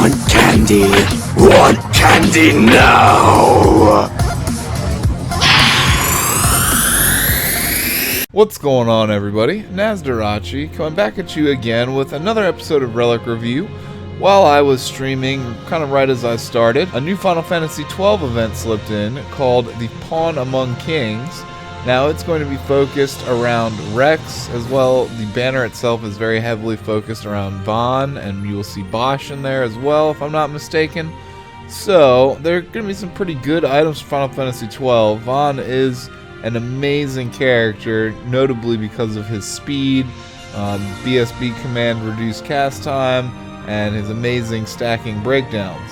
Want candy? Want candy now? What's going on, everybody? Nazdarachi coming back at you again with another episode of Relic Review. While I was streaming, kind of right as I started, a new Final Fantasy XII event slipped in called the Pawn Among Kings. Now it's going to be focused around Rex as well. The banner itself is very heavily focused around Vaughn, and you will see Bosch in there as well, if I'm not mistaken. So there are going to be some pretty good items for Final Fantasy XII. Vaughn is an amazing character, notably because of his speed, BSB command reduced cast time, and his amazing stacking breakdowns.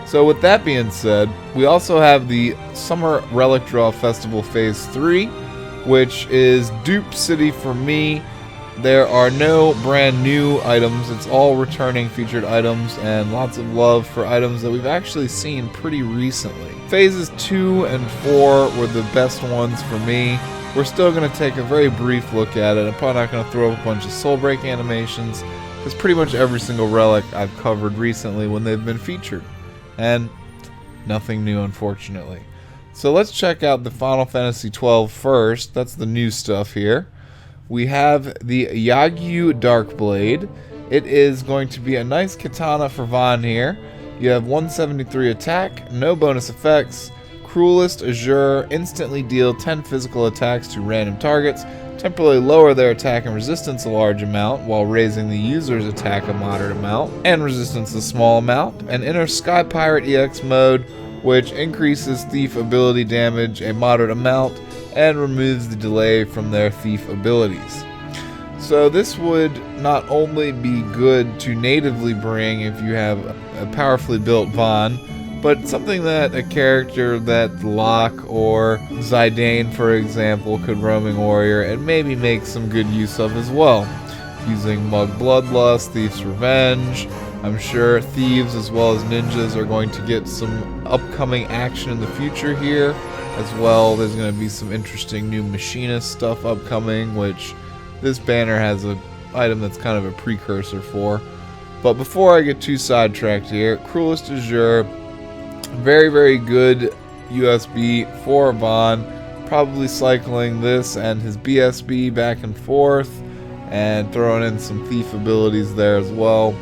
So with that being said, we also have the Summer Relic Draw Festival Phase 3, which is dupe city for me. There are no brand new items, it's all returning featured items, and lots of love for items that we've actually seen pretty recently. Phases 2 and 4 were the best ones for me. We're still going to take a very brief look at it. I'm probably not going to throw up a bunch of soul break animations, because pretty much every single relic I've covered recently when they've been featured. And nothing new, unfortunately. So let's check out the Final Fantasy XII first. That's the new stuff here. We have the Yagyu Darkblade. It is going to be a nice katana for Vaughn here. You have 173 attack, no bonus effects. Cruelest Azure, instantly deal 10 physical attacks to random targets. Temporarily lower their attack and resistance a large amount while raising the user's attack a moderate amount and resistance a small amount. And enter Sky Pirate EX mode, which increases thief ability damage a moderate amount and removes the delay from their thief abilities. So this would not only be good to natively bring if you have a powerfully built Vaughn, but something that a character that Locke or Zidane, for example, could roaming warrior and maybe make some good use of as well. Using Mug Bloodlust, Thief's Revenge. I'm sure thieves as well as ninjas are going to get some upcoming action in the future here. As well, there's going to be some interesting new machinist stuff upcoming, which this banner has an item that's kind of a precursor for. But before I get too sidetracked here, Cruelest Azure, very, very good USB for Vaughn. Probably cycling this and his BSB back and forth and throwing in some thief abilities there as well.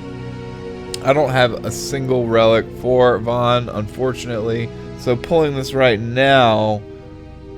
I don't have a single relic for Vaughn, unfortunately, so pulling this right now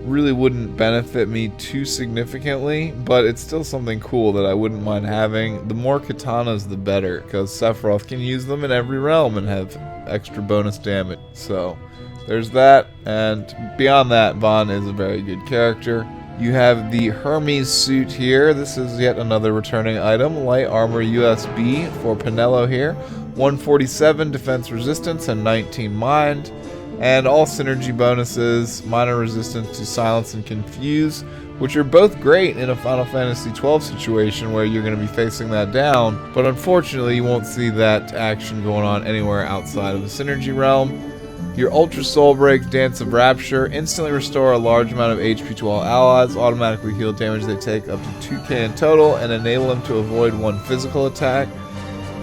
really wouldn't benefit me too significantly, but it's still something cool that I wouldn't mind having. The more katanas the better, because Sephiroth can use them in every realm and have extra bonus damage. So there's that, and beyond that, Vaughn is a very good character. You have the Hermes suit here. This is yet another returning item. Light armor USB for Pinello here. 147 defense resistance and 19 mind. And all synergy bonuses, minor resistance to silence and confuse, which are both great in a Final Fantasy XII situation where you're going to be facing that down, but unfortunately you won't see that action going on anywhere outside of the synergy realm. Your Ultra Soul Break, Dance of Rapture, instantly restore a large amount of HP to all allies, automatically heal damage they take up to 2k in total, and enable them to avoid one physical attack.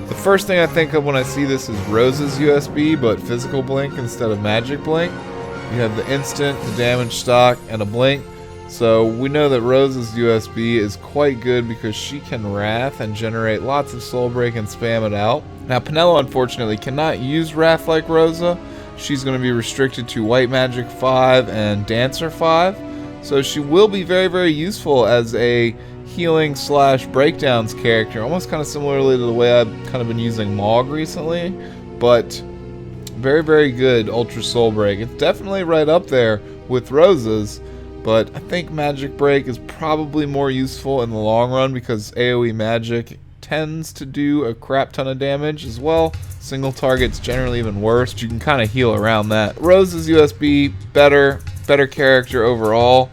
The first thing I think of when I see this is Rose's USB, but physical blink instead of magic blink. You have the instant, the damage stock, and a blink. So we know that Rose's USB is quite good because she can Wrath and generate lots of soul break and spam it out. Now Pinello unfortunately cannot use Wrath like Rosa. She's going to be restricted to White Magic 5 and Dancer 5. So she will be very, very useful as a healing slash breakdowns character, almost kind of similarly to the way I've kind of been using Mog recently, but very, very good Ultra Soul Break. It's definitely right up there with Rose's, but I think Magic Break is probably more useful in the long run because AoE Magic tends to do a crap ton of damage as well. Single target's generally even worse, but you can kind of heal around that. Rose's USB, better character overall,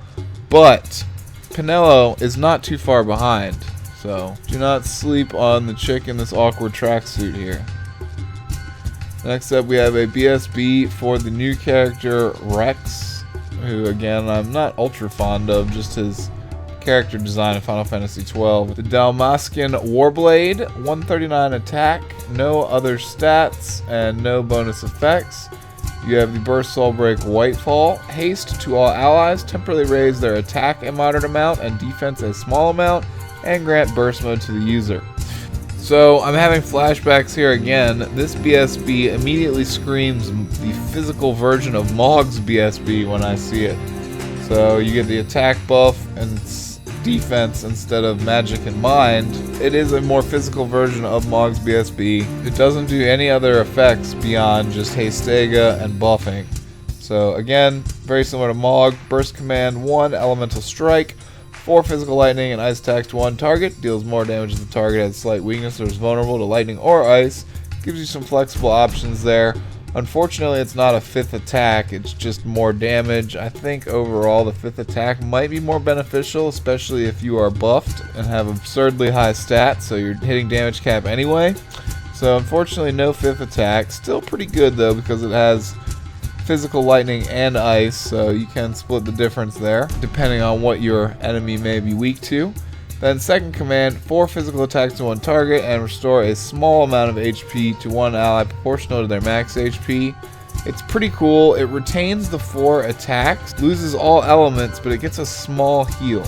but Pinello is not too far behind, so do not sleep on the chick in this awkward tracksuit here. Next up we have a BSB for the new character Rex, who again I'm not ultra fond of, just his character design in Final Fantasy XII. The Dalmascan Warblade, 139 attack, no other stats, and no bonus effects. You have the Burst Soul Break Whitefall. Haste to all allies, temporarily raise their attack a moderate amount and defense a small amount, and grant burst mode to the user. So I'm having flashbacks here again. This BSB immediately screams the physical version of Mog's BSB when I see it. So you get the attack buff and defense instead of magic and mind. It is a more physical version of Mog's BSB. It doesn't do any other effects beyond just Hastega and buffing. So again, very similar to Mog. Burst command 1 elemental strike, 4 physical lightning and ice attacks to 1 target. Deals more damage if the target has slight weakness or is vulnerable to lightning or ice. Gives you some flexible options there. Unfortunately, it's not a 5th attack, it's just more damage. I think overall the 5th attack might be more beneficial, especially if you are buffed and have absurdly high stats, so you're hitting damage cap anyway. So unfortunately no 5th attack. Still pretty good though, because it has physical lightning and ice, so you can split the difference there, depending on what your enemy may be weak to. Then second command, 4 physical attacks to 1 target and restore a small amount of HP to 1 ally proportional to their max HP. It's pretty cool. It retains the 4 attacks, loses all elements, but it gets a small heal.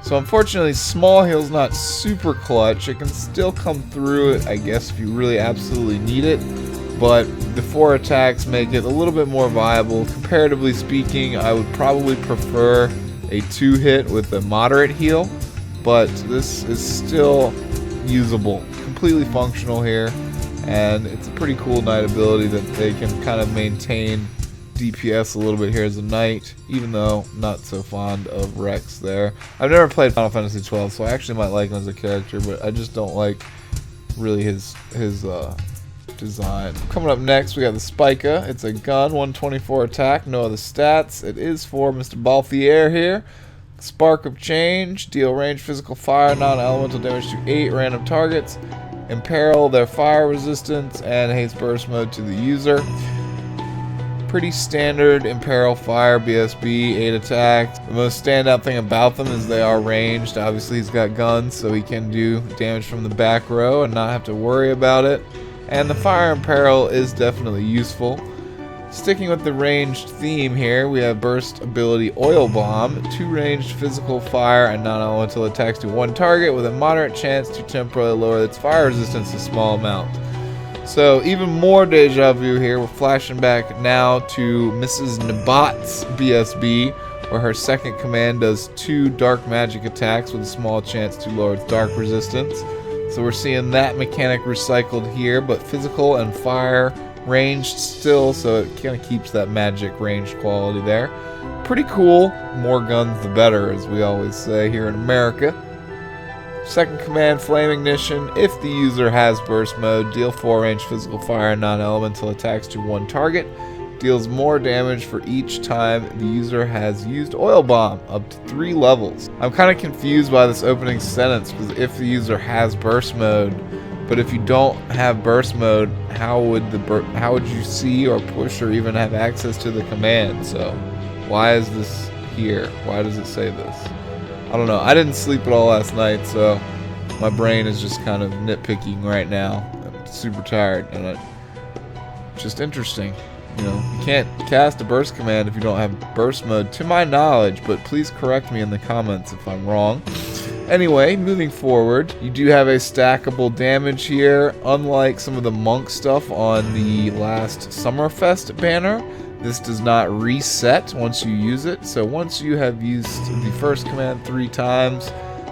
So unfortunately, small heal's not super clutch. It can still come through it, I guess, if you really absolutely need it. But the 4 attacks make it a little bit more viable. Comparatively speaking, I would probably prefer a 2-hit with a moderate heal. But this is still usable, completely functional here, and it's a pretty cool knight ability that they can kind of maintain DPS a little bit here as a knight, even though not so fond of Rex there. I've never played Final Fantasy XII, so I actually might like him as a character, but I just don't like really his design. Coming up next, we got the Spica. It's a gun, 124 attack, no other stats. It is for Mr. Balthier here. Spark of Change, deal range physical fire, non-elemental damage to 8 random targets, imperil their fire resistance, and haste burst mode to the user. Pretty standard imperil fire BSB, 8 attacks. The most standout thing about them is they are ranged. Obviously he's got guns, so he can do damage from the back row and not have to worry about it. And the fire imperil is definitely useful. Sticking with the ranged theme here, we have burst ability Oil Bomb, 2 ranged physical fire and non-elemental attacks to 1 target with a moderate chance to temporarily lower its fire resistance a small amount. So even more deja vu here. We're flashing back now to Mrs. Nabat's BSB, where her second command does 2 dark magic attacks with a small chance to lower its dark resistance. So we're seeing that mechanic recycled here, but physical and fire ranged still, so it kind of keeps that magic ranged quality there. Pretty cool. More guns the better, as we always say here in America. Second command, Flame Ignition. If the user has burst mode, deal 4 ranged physical fire and non-elemental attacks to 1 target. Deals more damage for each time the user has used Oil Bomb, up to 3 levels. I'm kind of confused by this opening sentence, because if the user has burst mode, but if you don't have burst mode, how would you see or push or even have access to the command? So why is this here? Why does it say this? I don't know. I didn't sleep at all last night, so my brain is just kind of nitpicking right now. I'm super tired, and just interesting. You know, you can't cast a burst command if you don't have burst mode, to my knowledge, but please correct me in the comments if I'm wrong. Anyway, moving forward, you do have a stackable damage here. Unlike some of the monk stuff on the last Summerfest banner, this does not reset once you use it. So once you have used the first command 3 times,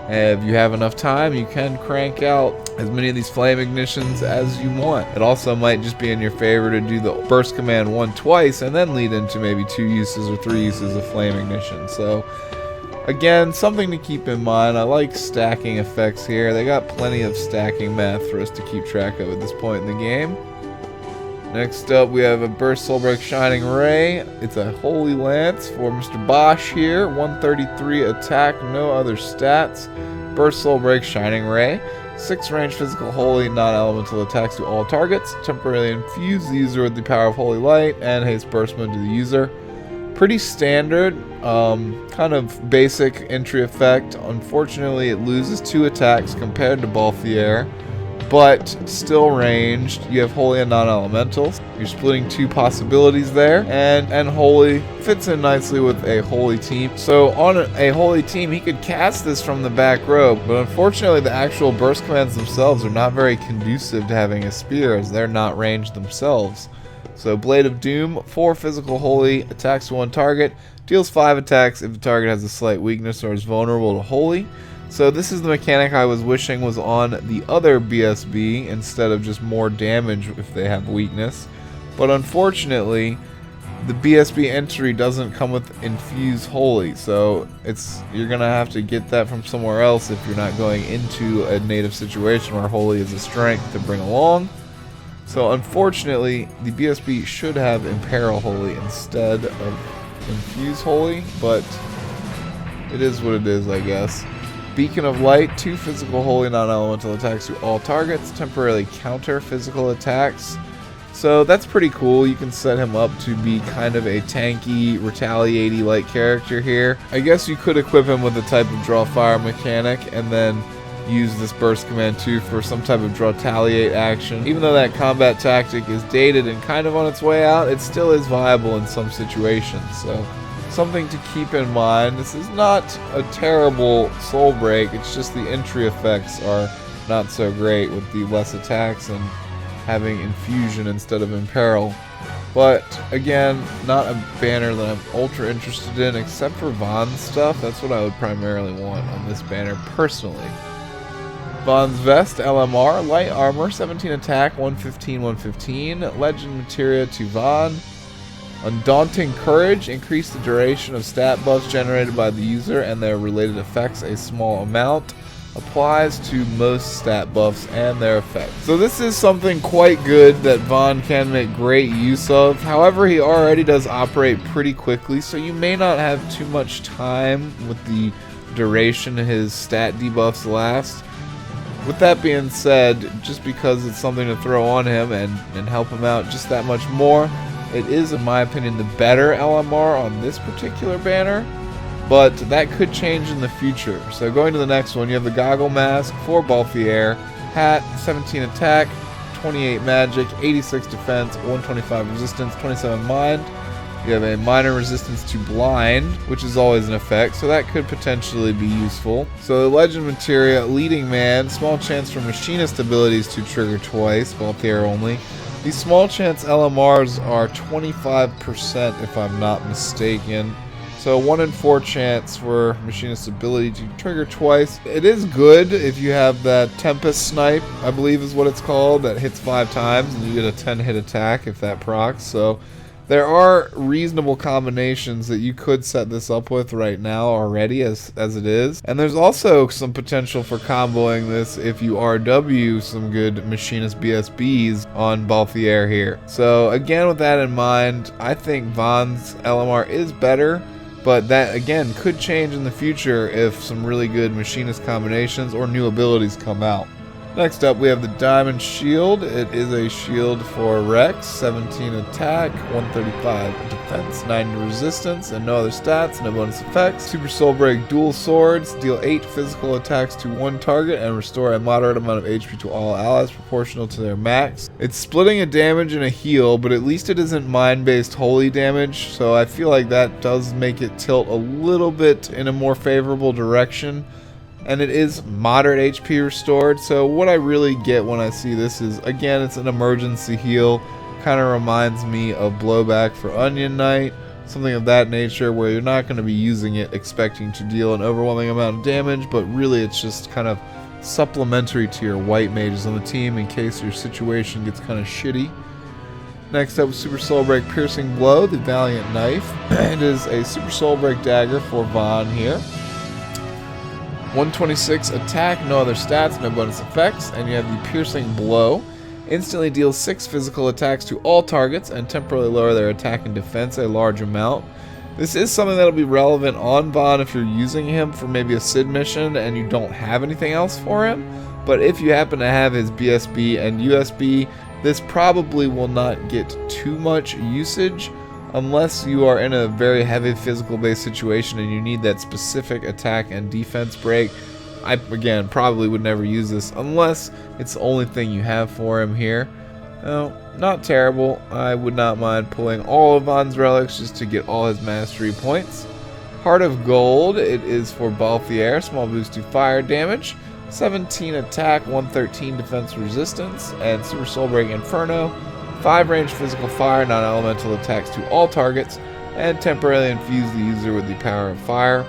if you have enough time, you can crank out as many of these flame ignitions as you want. It also might just be in your favor to do the burst command 1 twice and then lead into maybe 2 uses or 3 uses of flame ignition. So again, something to keep in mind. I like stacking effects here. They got plenty of stacking math for us to keep track of at this point in the game. Next up, we have a Burst Soulbreak Shining Ray. It's a Holy Lance for Mr. Bosch here. 133 attack, no other stats. Burst Soulbreak Shining Ray. 6 range physical holy non-elemental attacks to all targets. Temporarily infuse the user with the power of Holy Light and haste burst mode to the user. Pretty standard, kind of basic entry effect. Unfortunately, it loses 2 attacks compared to Balthier. but still ranged. You have Holy and non-elementals. You're splitting 2 possibilities there, and Holy fits in nicely with a Holy team. So on a Holy team, he could cast this from the back row, but unfortunately the actual burst commands themselves are not very conducive to having a spear, as they're not ranged themselves. So Blade of Doom, 4 physical Holy, attacks to 1 target, deals 5 attacks if the target has a slight weakness or is vulnerable to Holy. So this is the mechanic I was wishing was on the other BSB instead of just more damage if they have weakness. But unfortunately, the BSB entry doesn't come with Infuse Holy, so you're gonna have to get that from somewhere else if you're not going into a native situation where Holy is a strength to bring along. So unfortunately, the BSB should have Imperil Holy instead of Infuse Holy, but it is what it is, I guess. Beacon of Light, 2 physical Holy non-elemental attacks to all targets, temporarily counter physical attacks. So that's pretty cool. You can set him up to be kind of a tanky, retaliatey like character here. I guess you could equip him with a type of draw fire mechanic and then use this burst command too for some type of draw retaliate action. Even though that combat tactic is dated and kind of on its way out, it still is viable in some situations. So something to keep in mind. This is not a terrible soul break, it's just the entry effects are not so great with the less attacks and having infusion instead of imperil. But again, not a banner that I'm ultra interested in except for Vaughn's stuff. That's what I would primarily want on this banner personally. Vaughn's Vest, LMR, light armor, 17 attack, 115, 115. Legend materia to Vaughn. Undaunting Courage, increase the duration of stat buffs generated by the user and their related effects a small amount. Applies to most stat buffs and their effects. So this is something quite good that Vaughn can make great use of. However, he already does operate pretty quickly, so you may not have too much time with the duration his stat debuffs last. With that being said, just because it's something to throw on him and help him out just that much more, it is, in my opinion, the better LMR on this particular banner, but that could change in the future. So going to the next one, you have the Goggle Mask, 4 Balthier, Hat, 17 attack, 28 magic, 86 defense, 125 resistance, 27 mind. You have a minor resistance to blind, which is always an effect, so that could potentially be useful. So the Legend Materia, Leading Man, small chance for machinist abilities to trigger twice, Balthier only. These small chance LMRs are 25% if I'm not mistaken. So 1 in 4 chance for machinist's ability to trigger twice. It is good if you have that Tempest Snipe, I believe is what it's called, that hits 5 times and you get a 10 hit attack if that procs. So there are reasonable combinations that you could set this up with right now already as it is. And there's also some potential for comboing this if you RW some good Machinist BSBs on Balthier here. So again, with that in mind, I think Vaughn's LMR is better, but that again could change in the future if some really good Machinist combinations or new abilities come out. Next up, we have the Diamond Shield. It is a shield for Rex, 17 attack, 135 defense, 90 resistance, and no other stats, no bonus effects. Super Soul Break dual swords, deal 8 physical attacks to 1 target and restore a moderate amount of HP to all allies proportional to their max. It's splitting a damage and a heal, but at least it isn't mind-based holy damage, so I feel like that does make it tilt a little bit in a more favorable direction. And it is moderate HP restored, so what I really get when I see this is, again, it's an emergency heal. Kind of reminds me of Blowback for Onion Knight, something of that nature, where you're not going to be using it expecting to deal an overwhelming amount of damage, but really it's just kind of supplementary to your white mages on the team in case your situation gets kind of shitty. Next up, Super Soul Break Piercing Blow, the Valiant Knife. It is a Super Soul Break dagger for Vaughn here. 126 attack, no other stats, no bonus effects, and you have the Piercing Blow. Instantly deals 6 physical attacks to all targets and temporarily lower their attack and defense a large amount. This is something that'll be relevant on Vaughn if you're using him for maybe a Sid mission and you don't have anything else for him. But if you happen to have his BSB and USB, this probably will not get too much usage unless you are in a very heavy physical based situation and you need that specific attack and defense break. I, again, probably would never use this unless it's the only thing you have for him here. No, not terrible. I would not mind pulling all of Vaughn's relics just to get all his mastery points. Heart of Gold, it is for Balthier, small boost to fire damage, 17 attack, 113 defense resistance, and Super Soul Break Inferno, 5 range physical fire, non-elemental attacks to all targets, and temporarily infuse the user with the power of fire.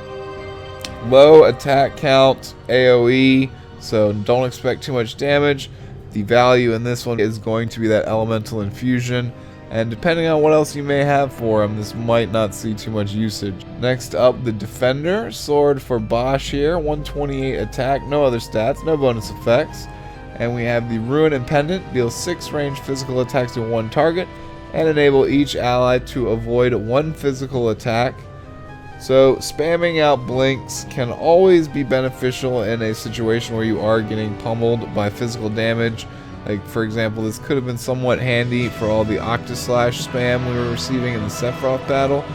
Low attack count, AoE, so don't expect too much damage. The value in this one is going to be that elemental infusion, and depending on what else you may have for him, this might not see too much usage. Next up, the Defender, sword for Bosch here, 128 attack, no other stats, no bonus effects. And we have the Ruin and Pendant, deals 6 range physical attacks to one target, and enable each ally to avoid 1 physical attack. So spamming out blinks can always be beneficial in a situation where you are getting pummeled by physical damage. Like, for example, this could have been somewhat handy for all the Octaslash spam we were receiving in the Sephiroth battle.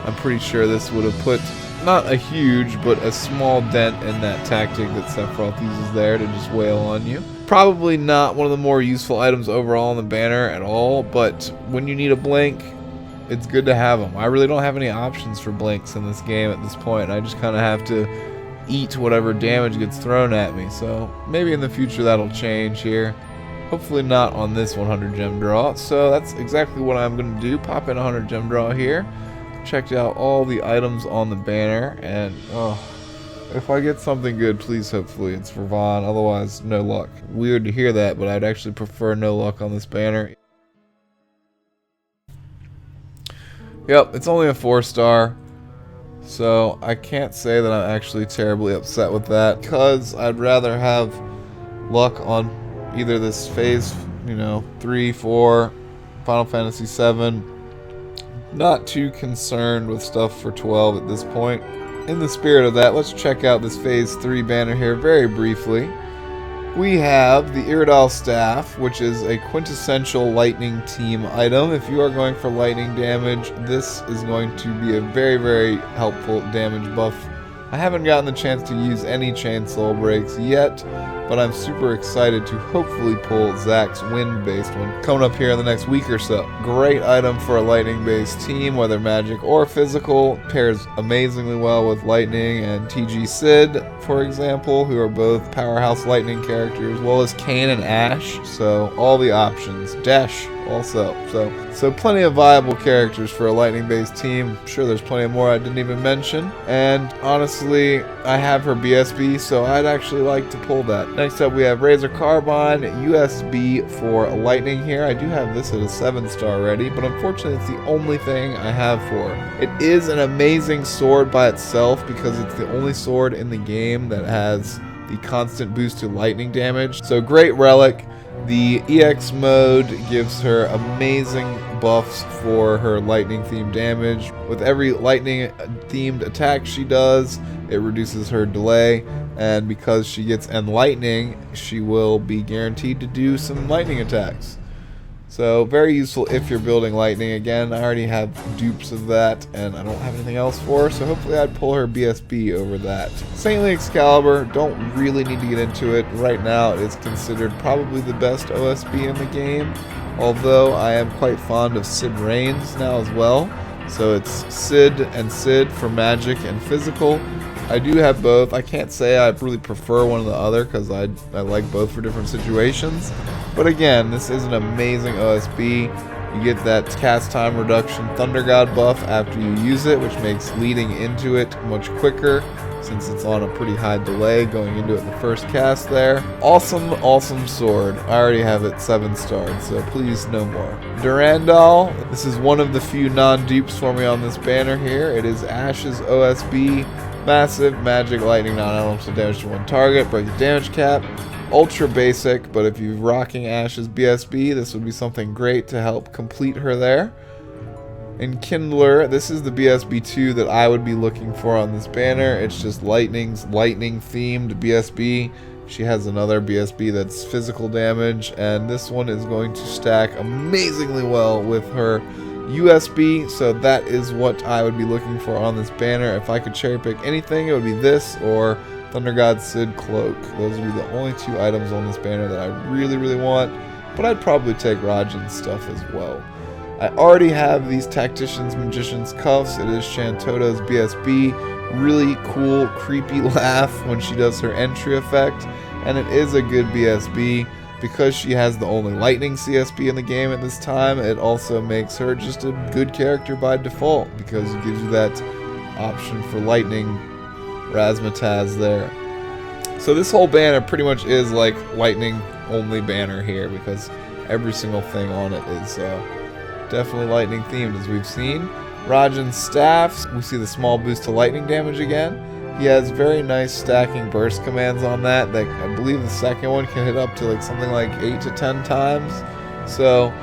I'm pretty sure this would have put, not a huge, but a small dent in that tactic that Sephiroth uses there to just wail on you. Probably not one of the more useful items overall on the banner at all, but when you need a blink, it's good to have them. I really don't have any options for blinks in this game at this point. I just kind of have to eat whatever damage gets thrown at me. So maybe in the future that'll change here. Hopefully not on this 100 gem draw. So that's exactly what I'm going to do. Pop in 100 gem draw here. Checked out all the items on the banner. And if I get something good, please, hopefully it's for Vaughn. Otherwise, no luck. Weird to hear that, but I'd actually prefer no luck on this banner. Yep, it's only a 4-star, so I can't say that I'm actually terribly upset with that, because I'd rather have luck on either this phase, 3, 4, Final Fantasy VII. Not too concerned with stuff for 12 at this point. In the spirit of that, let's check out this phase 3 banner here very briefly. We have the Iridal Staff, which is a quintessential lightning team item. If you are going for lightning damage, this is going to be a very, very helpful damage buff. I haven't gotten the chance to use any Chain Soul Breaks yet, but I'm super excited to hopefully pull Zack's wind-based one coming up here in the next week or so. Great item for a lightning-based team, whether magic or physical. Pairs amazingly well with lightning and TG Sid, for example, who are both powerhouse lightning characters, as well as Kain and Ash. So all the options. Dash also. So plenty of viable characters for a lightning-based team. I'm sure there's plenty more I didn't even mention. And honestly, I have her BSB, so I'd actually like to pull that. Next up, we have Razor Carbine, USB for lightning here. I do have this at a 7-star already, but unfortunately it's the only thing I have for it. It is an amazing sword by itself because it's the only sword in the game that has the constant boost to lightning damage. So great relic. The EX mode gives her amazing buffs for her lightning themed damage. With every lightning themed attack she does, it reduces her delay, and because she gets enlightening, she will be guaranteed to do some lightning attacks. So very useful if you're building lightning. Again, I already have dupes of that, and I don't have anything else for her, so hopefully I'd pull her BSB over that. Saintly Excalibur, don't really need to get into it. Right now, it's considered probably the best OSB in the game, although I am quite fond of Sid Reigns now as well. So it's Sid and Sid for magic and physical. I do have both. I can't say I really prefer one or the other because I like both for different situations. But again, this is an amazing OSB. You get that cast time reduction Thunder God buff after you use it, which makes leading into it much quicker since it's on a pretty high delay going into it the first cast there. Awesome, awesome sword. I already have it 7 stars, so please no more. Durandal, this is one of the few non-dupes for me on this banner here. It is Ash's OSB. Massive magic lightning non-elemental damage to one target, break the damage cap. Ultra basic, but if you're rocking Ash's BSB, this would be something great to help complete her there. Enkindler, this is the BSB2 that I would be looking for on this banner. It's just lightning themed BSB. She has another BSB that's physical damage, and this one is going to stack amazingly well with her USB, so that is what I would be looking for on this banner. If I could cherry pick anything, it would be this or Thunder God Sid Cloak. Those would be the only 2 items on this banner that I really, really want, but I'd probably take Rajan's stuff as well. I already have these Tactician's Magician's Cuffs. It is Shantoto's BSB. Really cool, creepy laugh when she does her entry effect, and it is a good BSB. Because she has the only lightning CSB in the game at this time, it also makes her just a good character by default, because it gives you that option for lightning razzmatazz there. So this whole banner pretty much is like lightning only banner here, because every single thing on it is definitely lightning themed, as we've seen. Rajan's staffs, we see the small boost to lightning damage again. He has very nice stacking burst commands on that. I believe the second one can hit up to like something like 8 to 10 times. So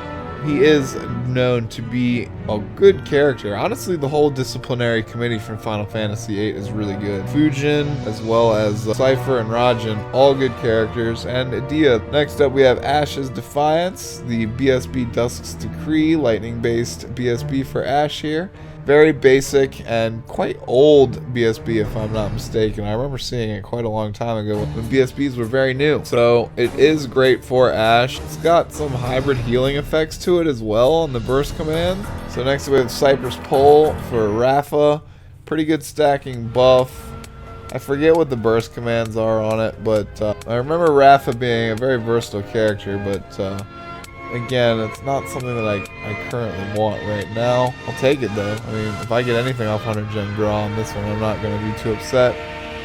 he is known to be a good character. Honestly, the whole disciplinary committee from Final Fantasy VIII is really good. Fujin, as well as Cypher and Rajan, all good characters. And Edea. Next up, we have Ash's Defiance, the BSB Dusk's Decree, lightning-based BSB for Ash here. Very basic and quite old BSB, if I'm not mistaken. I remember seeing it quite a long time ago when BSBs were very new. So it is great for Ash. It's got some hybrid healing effects to it as well on the burst command. So next we have Cypress Pole for Rafa. Pretty good stacking buff. I forget what the burst commands are on it, but I remember Rafa being a very versatile character, but again, it's not something that I currently want right now. I'll take it though. I mean, if I get anything off 100 gem draw on this one, I'm not going to be too upset.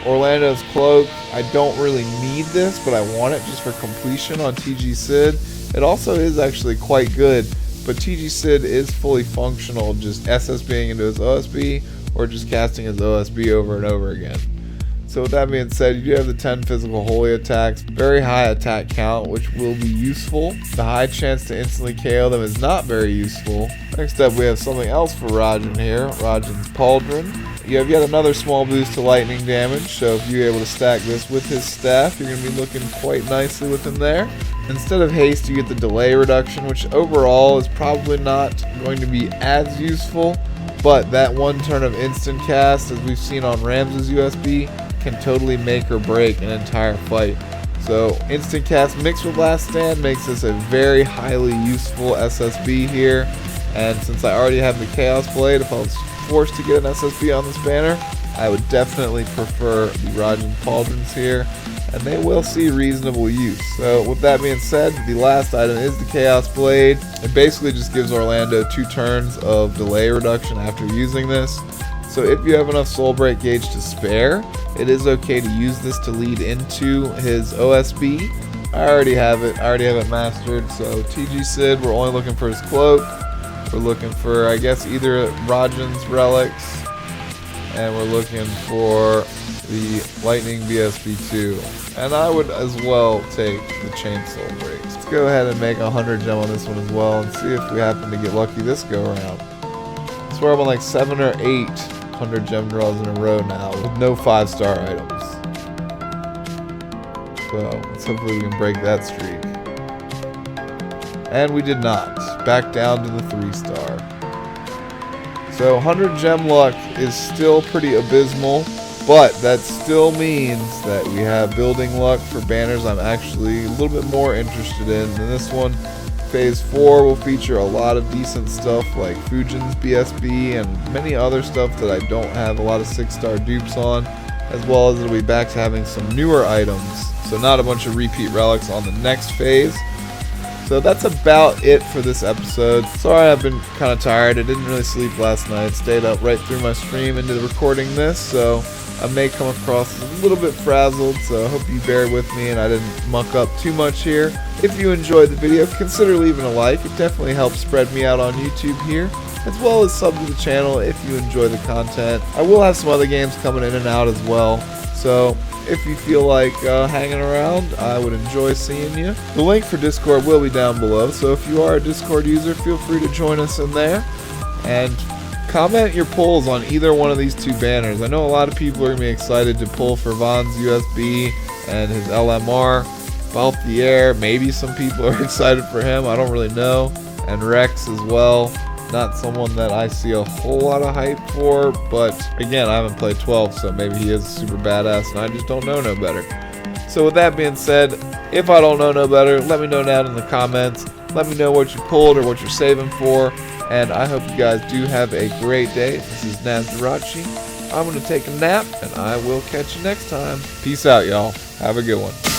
Orlando's Cloak, I don't really need this, but I want it just for completion on TG Sid. It also is actually quite good, but TG Sid is fully functional, just SSBing into his OSB, or just casting his OSB over and over again. So with that being said, you do have the 10 physical holy attacks, very high attack count, which will be useful. The high chance to instantly KO them is not very useful. Next up, we have something else for Rajan here, Rajan's Pauldron. You have yet another small boost to lightning damage, so if you're able to stack this with his staff, you're going to be looking quite nicely with him there. Instead of haste, you get the delay reduction, which overall is probably not going to be as useful, but that one turn of instant cast, as we've seen on Rams's USB, can totally make or break an entire fight. So instant cast mixed with last stand makes this a very highly useful SSB here, and since I already have the Chaos Blade, if I was forced to get an SSB on this banner, I would definitely prefer the Rajan Pauldrons here, and they will see reasonable use. So with that being said, the last item is the Chaos Blade. It basically just gives Orlando 2 turns of delay reduction after using this. So if you have enough Soul Break gauge to spare, it is okay to use this to lead into his OSB. I already have it mastered. So TG Sid, we're only looking for his cloak. We're looking for, I guess, either Rajan's relics, and we're looking for the Lightning BSB2. And I would as well take the Chain Soul Breaks. Let's go ahead and make 100 gem on this one as well, and see if we happen to get lucky this go around. I swear I'm on like 7 or 8 100 gem draws in a row now with no 5-star items. So let's hopefully we can break that streak. And we did not. Back down to the 3-star. So 100 gem luck is still pretty abysmal, but that still means that we have building luck for banners I'm actually a little bit more interested in than this one. Phase 4 will feature a lot of decent stuff like Fujin's BSB and many other stuff that I don't have a lot of 6-star dupes on, as well as it'll be back to having some newer items, so not a bunch of repeat relics on the next phase. So that's about it for this episode. Sorry I've been kind of tired. I didn't really sleep last night. Stayed up right through my stream into recording this, so I may come across a little bit frazzled, so I hope you bear with me and I didn't muck up too much here. If you enjoyed the video, consider leaving a like. It definitely helps spread me out on YouTube here, as well as sub to the channel if you enjoy the content. I will have some other games coming in and out as well, so if you feel like hanging around, I would enjoy seeing you. The link for Discord will be down below, so if you are a Discord user, feel free to join us in there. And comment your pulls on either one of these 2 banners. I know a lot of people are going to be excited to pull for Vaughn's USB and his LMR. Balthier, maybe some people are excited for him, I don't really know. And Rex as well. not someone that I see a whole lot of hype for, but again, I haven't played 12, so maybe he is super badass and I just don't know no better. So with that being said, if I don't know no better, let me know down in the comments. Let me know what you pulled or what you're saving for, and I hope you guys do have a great day. This is Nhato. I'm going to take a nap, and I will catch you next time. Peace out, y'all. Have a good one.